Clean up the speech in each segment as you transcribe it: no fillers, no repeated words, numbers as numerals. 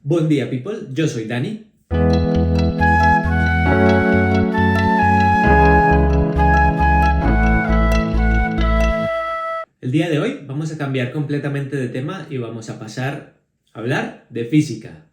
Buen día, people. Yo soy Dani. El día de hoy vamos a cambiar completamente de tema y vamos a pasar a hablar de física.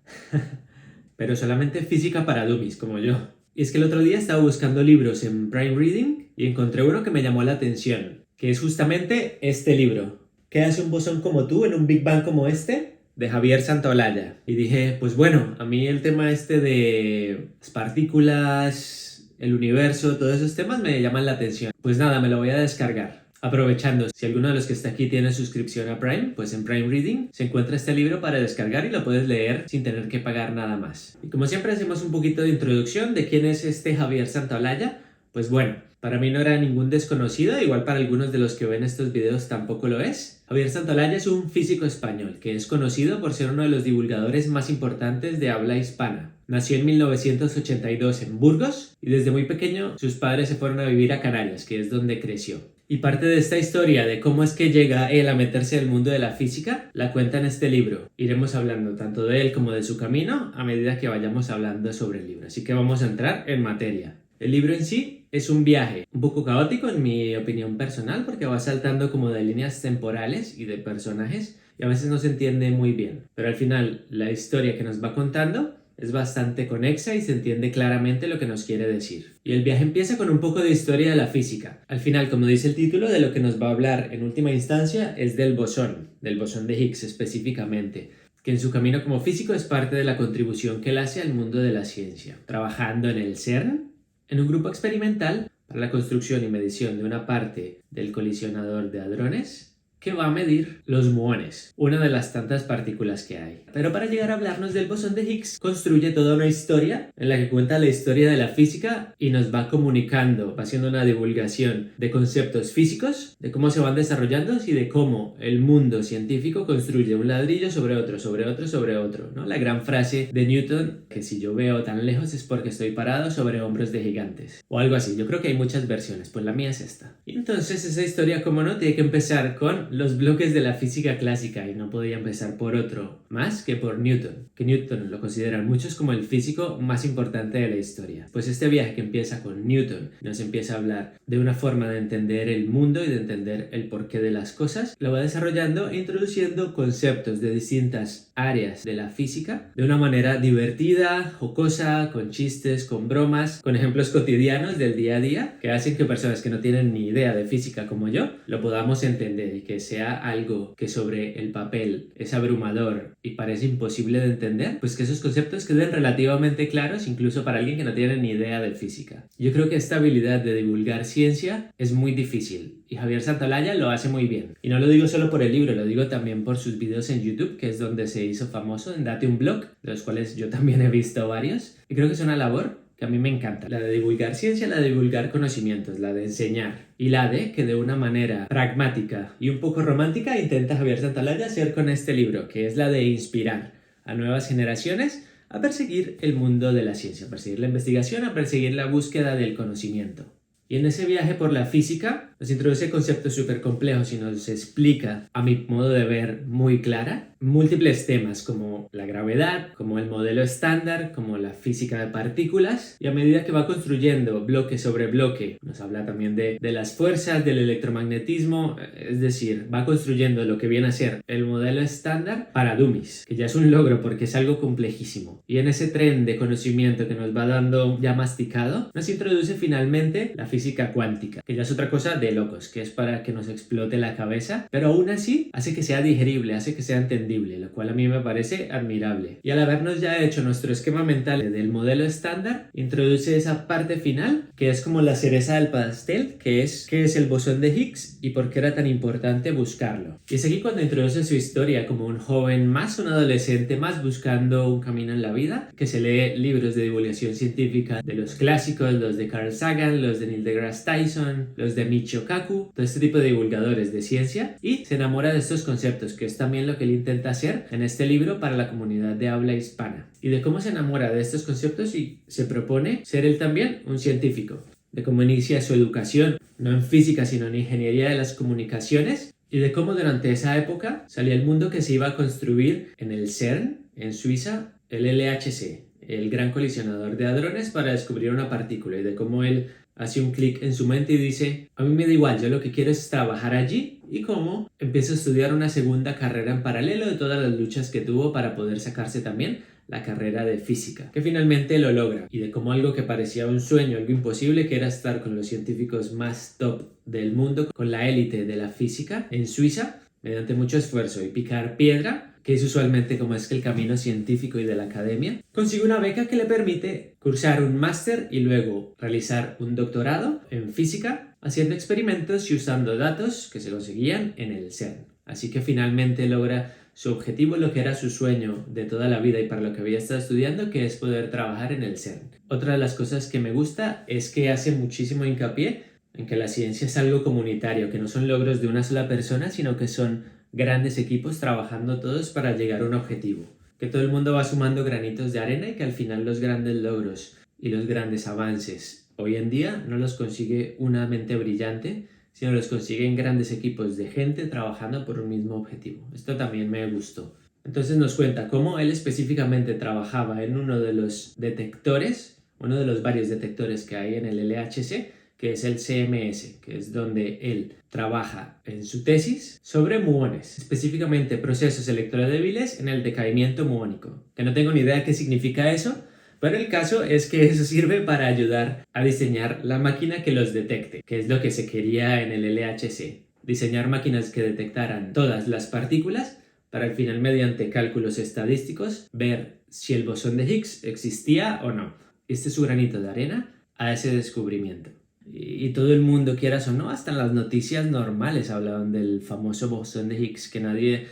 Pero solamente física para dummies, como yo. Y es que el otro día estaba buscando libros en Prime Reading y encontré uno que me llamó la atención, que es justamente este libro. ¿Qué hace un bosón como tú en un Big Bang como este? De Javier Santolaya. Y dije, pues bueno, a mí el tema este de las partículas, el universo, todos esos temas me llaman la atención. Pues nada, me lo voy a descargar. Aprovechando, si alguno de los que está aquí tiene suscripción a Prime, pues en Prime Reading se encuentra este libro para descargar y lo puedes leer sin tener que pagar nada más. Y como siempre hacemos un poquito de introducción de quién es este Javier Santolaya. Pues bueno, para mí no era ningún desconocido, igual para algunos de los que ven estos videos tampoco lo es. Javier Santolaya es un físico español que es conocido por ser uno de los divulgadores más importantes de habla hispana. Nació en 1982 en Burgos y desde muy pequeño sus padres se fueron a vivir a Canarias, que es donde creció. Y parte de esta historia de cómo es que llega él a meterse en el mundo de la física la cuenta en este libro. Iremos hablando tanto de él como de su camino a medida que vayamos hablando sobre el libro. Así que vamos a entrar en materia. El libro en sí es un viaje un poco caótico en mi opinión personal porque va saltando como de líneas temporales y de personajes y a veces no se entiende muy bien. Pero al final la historia que nos va contando es bastante conexa y se entiende claramente lo que nos quiere decir. Y el viaje empieza con un poco de historia de la física. Al final, como dice el título, de lo que nos va a hablar en última instancia es del bosón de Higgs específicamente, que en su camino como físico es parte de la contribución que él hace al mundo de la ciencia, trabajando en el CERN, en un grupo experimental para la construcción y medición de una parte del colisionador de hadrones que va a medir los muones, una de las tantas partículas que hay. Pero para llegar a hablarnos del bosón de Higgs, construye toda una historia en la que cuenta la historia de la física y nos va comunicando, va haciendo una divulgación de conceptos físicos, de cómo se van desarrollando y de cómo el mundo científico construye un ladrillo sobre otro, sobre otro, sobre otro, ¿no? La gran frase de Newton, que si yo veo tan lejos es porque estoy parado sobre hombros de gigantes, o algo así. Yo creo que hay muchas versiones, pues la mía es esta. Y entonces esa historia, como no, tiene que empezar con los bloques de la física clásica y no podía empezar por otro más que por Newton, que Newton lo consideran muchos como el físico más importante de la historia. Pues este viaje que empieza con Newton nos empieza a hablar de una forma de entender el mundo y de entender el porqué de las cosas, lo va desarrollando e introduciendo conceptos de distintas áreas de la física de una manera divertida, jocosa, con chistes, con bromas, con ejemplos cotidianos del día a día que hacen que personas que no tienen ni idea de física como yo lo podamos entender y que sea algo que sobre el papel es abrumador y parece imposible de entender, pues que esos conceptos queden relativamente claros incluso para alguien que no tiene ni idea de física. Yo creo que esta habilidad de divulgar ciencia es muy difícil y Javier Santolaya lo hace muy bien. Y no lo digo solo por el libro, lo digo también por sus videos en YouTube, que es donde se hizo famoso, en Date un Blog, de los cuales yo también he visto varios. Y creo que es una labor que a mí me encanta, la de divulgar ciencia, la de divulgar conocimientos, la de enseñar y la de que de una manera pragmática y un poco romántica intenta Javier Santolaya hacer con este libro, que es la de inspirar a nuevas generaciones a perseguir el mundo de la ciencia, a perseguir la investigación, a perseguir la búsqueda del conocimiento. Y en ese viaje por la física nos introduce conceptos súper complejos y nos explica, a mi modo de ver muy clara, múltiples temas como la gravedad, como el modelo estándar, como la física de partículas, y a medida que va construyendo bloque sobre bloque, nos habla también de las fuerzas, del electromagnetismo, es decir, va construyendo lo que viene a ser el modelo estándar para dummies, que ya es un logro porque es algo complejísimo. Y en ese tren de conocimiento que nos va dando ya masticado, nos introduce finalmente la física cuántica, que ya es otra cosa de locos, que es para que nos explote la cabeza, pero aún así hace que sea digerible, hace que sea entendible, lo cual a mí me parece admirable. Y al habernos ya hecho nuestro esquema mental del modelo estándar, introduce esa parte final, que es como la cereza del pastel, que es qué es el bosón de Higgs y por qué era tan importante buscarlo. Y es aquí cuando introduce su historia como un joven más, un adolescente más buscando un camino en la vida, que se lee libros de divulgación científica de los clásicos, los de Carl Sagan, los de Neil deGrasse Tyson, los de Michio Kaku, todo este tipo de divulgadores de ciencia, y se enamora de estos conceptos, que es también lo que él intenta hacer en este libro para la comunidad de habla hispana, y de cómo se enamora de estos conceptos y se propone ser él también un científico, de cómo inicia su educación, no en física sino en ingeniería de las comunicaciones, y de cómo durante esa época salía el mundo que se iba a construir en el CERN, en Suiza, el LHC, el Gran Colisionador de Hadrones, para descubrir una partícula y de cómo él hace un clic en su mente y dice, a mí me da igual, yo lo que quiero es trabajar allí, y cómo empieza a estudiar una segunda carrera en paralelo de todas las luchas que tuvo para poder sacarse también la carrera de física, que finalmente lo logra, y de cómo algo que parecía un sueño, algo imposible, que era estar con los científicos más top del mundo, con la élite de la física en Suiza, mediante mucho esfuerzo y picar piedra, que es usualmente como es que el camino científico y de la academia, consigue una beca que le permite cursar un máster y luego realizar un doctorado en física, haciendo experimentos y usando datos que se conseguían en el CERN. Así que finalmente logra su objetivo, lo que era su sueño de toda la vida y para lo que había estado estudiando, que es poder trabajar en el CERN. Otra de las cosas que me gusta es que hace muchísimo hincapié en que la ciencia es algo comunitario, que no son logros de una sola persona, sino que son grandes equipos trabajando todos para llegar a un objetivo. Que todo el mundo va sumando granitos de arena y que al final los grandes logros y los grandes avances hoy en día no los consigue una mente brillante, sino los consiguen grandes equipos de gente trabajando por un mismo objetivo. Esto también me gustó. Entonces nos cuenta cómo él específicamente trabajaba en uno de los detectores, uno de los varios detectores que hay en el LHC, que es el CMS, que es donde él trabaja en su tesis sobre muones, específicamente procesos electrodébiles en el decaimiento muónico, que no tengo ni idea de qué significa eso, pero el caso es que eso sirve para ayudar a diseñar la máquina que los detecte, que es lo que se quería en el LHC, diseñar máquinas que detectaran todas las partículas para al final, mediante cálculos estadísticos, ver si el bosón de Higgs existía o no. Este es su granito de arena a ese descubrimiento. Y todo el mundo, quieras o no, hasta en las noticias normales hablaban del famoso bosón de Higgs, que nadie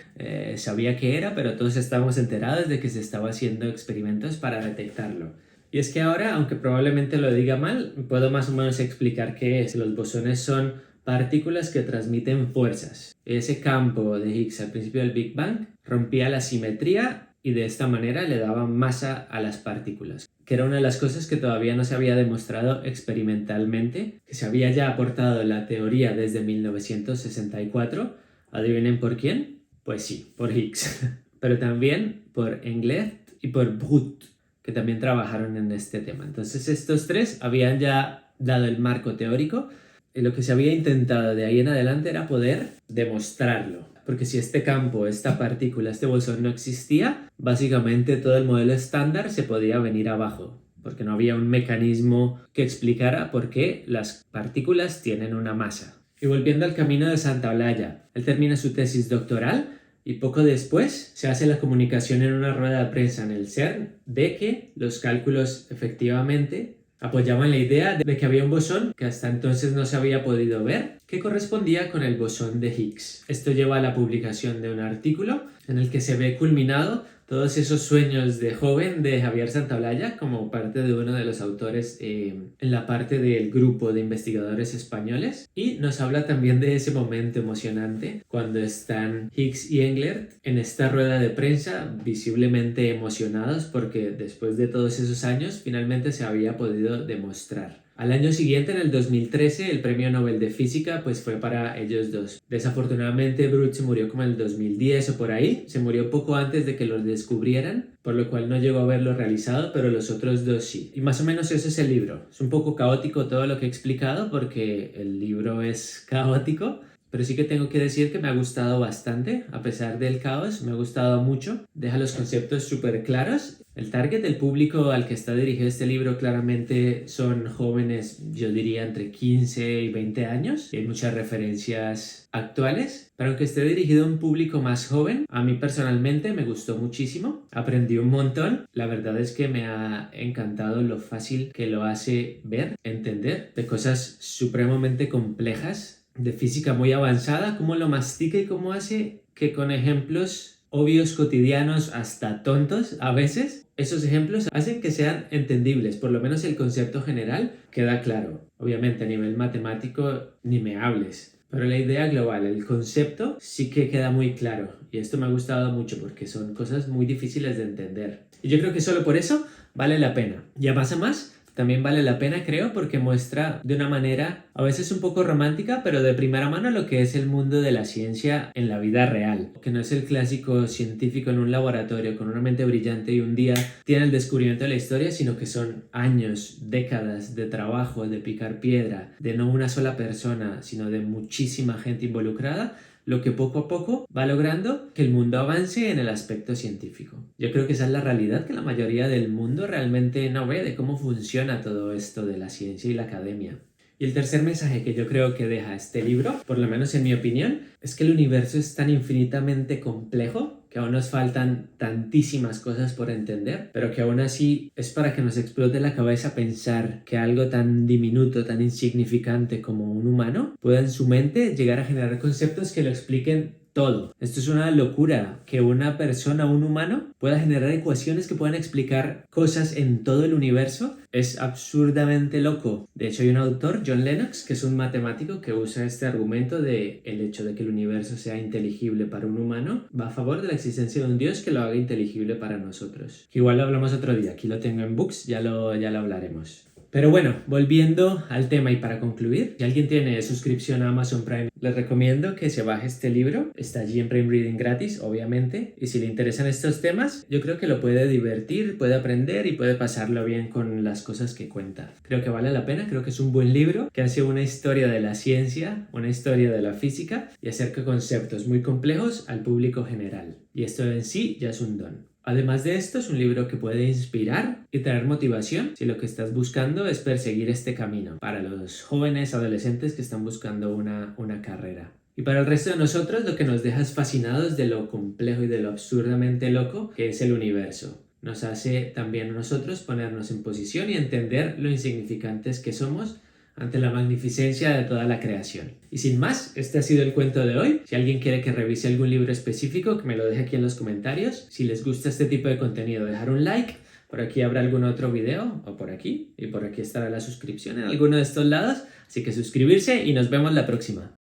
sabía qué era, pero todos estábamos enterados de que se estaba haciendo experimentos para detectarlo. Y es que ahora, aunque probablemente lo diga mal, puedo más o menos explicar qué es. Los bosones son partículas que transmiten fuerzas. Ese campo de Higgs al principio del Big Bang rompía la simetría y de esta manera le daba masa a las partículas, que era una de las cosas que todavía no se había demostrado experimentalmente, que se había ya aportado la teoría desde 1964. ¿Adivinen por quién? Pues sí, por Higgs, pero también por Englert y por Brut, que también trabajaron en este tema. Entonces estos tres habían ya dado el marco teórico y lo que se había intentado de ahí en adelante era poder demostrarlo. Porque si este campo, esta partícula, este bosón no existía, básicamente todo el modelo estándar se podía venir abajo, porque no había un mecanismo que explicara por qué las partículas tienen una masa. Y volviendo al camino de Santa Olalla, él termina su tesis doctoral y poco después se hace la comunicación en una rueda de prensa en el CERN de que los cálculos efectivamente apoyaban la idea de que había un bosón que hasta entonces no se había podido ver, que correspondía con el bosón de Higgs. Esto lleva a la publicación de un artículo en el que se ve culminado todos esos sueños de joven de Javier Santaolalla como parte de uno de los autores en la parte del grupo de investigadores españoles, y nos habla también de ese momento emocionante cuando están Higgs y Englert en esta rueda de prensa visiblemente emocionados porque después de todos esos años finalmente se había podido demostrar. Al año siguiente, en el 2013, el premio Nobel de Física pues fue para ellos dos. Desafortunadamente, Brut se murió como en el 2010 o por ahí. Se murió poco antes de que lo descubrieran, por lo cual no llegó a verlo realizado, pero los otros dos sí. Y más o menos ese es el libro. Es un poco caótico todo lo que he explicado porque el libro es caótico, pero sí que tengo que decir que me ha gustado bastante. A pesar del caos, me ha gustado mucho. Deja los conceptos súper claros. El target, el público al que está dirigido este libro, claramente son jóvenes, yo diría entre 15 y 20 años. Y hay muchas referencias actuales. Pero aunque esté dirigido a un público más joven, a mí personalmente me gustó muchísimo. Aprendí un montón. La verdad es que me ha encantado lo fácil que lo hace ver, entender de cosas supremamente complejas, de física muy avanzada, cómo lo mastica y cómo hace que con ejemplos obvios, cotidianos, hasta tontos a veces, esos ejemplos hacen que sean entendibles. Por lo menos el concepto general queda claro. Obviamente a nivel matemático ni me hables, pero la idea global, el concepto sí que queda muy claro, y esto me ha gustado mucho porque son cosas muy difíciles de entender y yo creo que solo por eso vale la pena. Ya pasa más, también vale la pena, creo, porque muestra de una manera a veces un poco romántica, pero de primera mano lo que es el mundo de la ciencia en la vida real. Que no es el clásico científico en un laboratorio con una mente brillante y un día tiene el descubrimiento de la historia, sino que son años, décadas de trabajo, de picar piedra, de no una sola persona, sino de muchísima gente involucrada, lo que poco a poco va logrando que el mundo avance en el aspecto científico. Yo creo que esa es la realidad que la mayoría del mundo realmente no ve de cómo funciona todo esto de la ciencia y la academia. Y el tercer mensaje que yo creo que deja este libro, por lo menos en mi opinión, es que el universo es tan infinitamente complejo que aún nos faltan tantísimas cosas por entender, pero que aún así es para que nos explote la cabeza pensar que algo tan diminuto, tan insignificante como un humano pueda en su mente llegar a generar conceptos que lo expliquen todo. Esto es una locura, que una persona, un humano, pueda generar ecuaciones que puedan explicar cosas en todo el universo. Es absurdamente loco. De hecho, hay un autor, John Lennox, que es un matemático que usa este argumento de el hecho de que el universo sea inteligible para un humano, va a favor de la existencia de un Dios que lo haga inteligible para nosotros. Que igual lo hablamos otro día. Aquí lo tengo en Books, ya lo hablaremos. Pero bueno, volviendo al tema y para concluir, si alguien tiene suscripción a Amazon Prime, les recomiendo que se baje este libro. Está allí en Prime Reading gratis, obviamente. Y si le interesan estos temas, yo creo que lo puede divertir, puede aprender y puede pasarlo bien con las cosas que cuenta. Creo que vale la pena, creo que es un buen libro que hace una historia de la ciencia, una historia de la física y acerca conceptos muy complejos al público general. Y esto en sí ya es un don. Además de esto, es un libro que puede inspirar y traer motivación si lo que estás buscando es perseguir este camino para los jóvenes adolescentes que están buscando una carrera. Y para el resto de nosotros, lo que nos deja es fascinados de lo complejo y de lo absurdamente loco que es el universo. Nos hace también a nosotros ponernos en posición y entender lo insignificantes que somos ante la magnificencia de toda la creación. Y sin más, este ha sido el cuento de hoy. Si alguien quiere que revise algún libro específico, que me lo deje aquí en los comentarios. Si les gusta este tipo de contenido, dejar un like. Por aquí habrá algún otro video, o por aquí. Y por aquí estará la suscripción en alguno de estos lados. Así que suscribirse y nos vemos la próxima.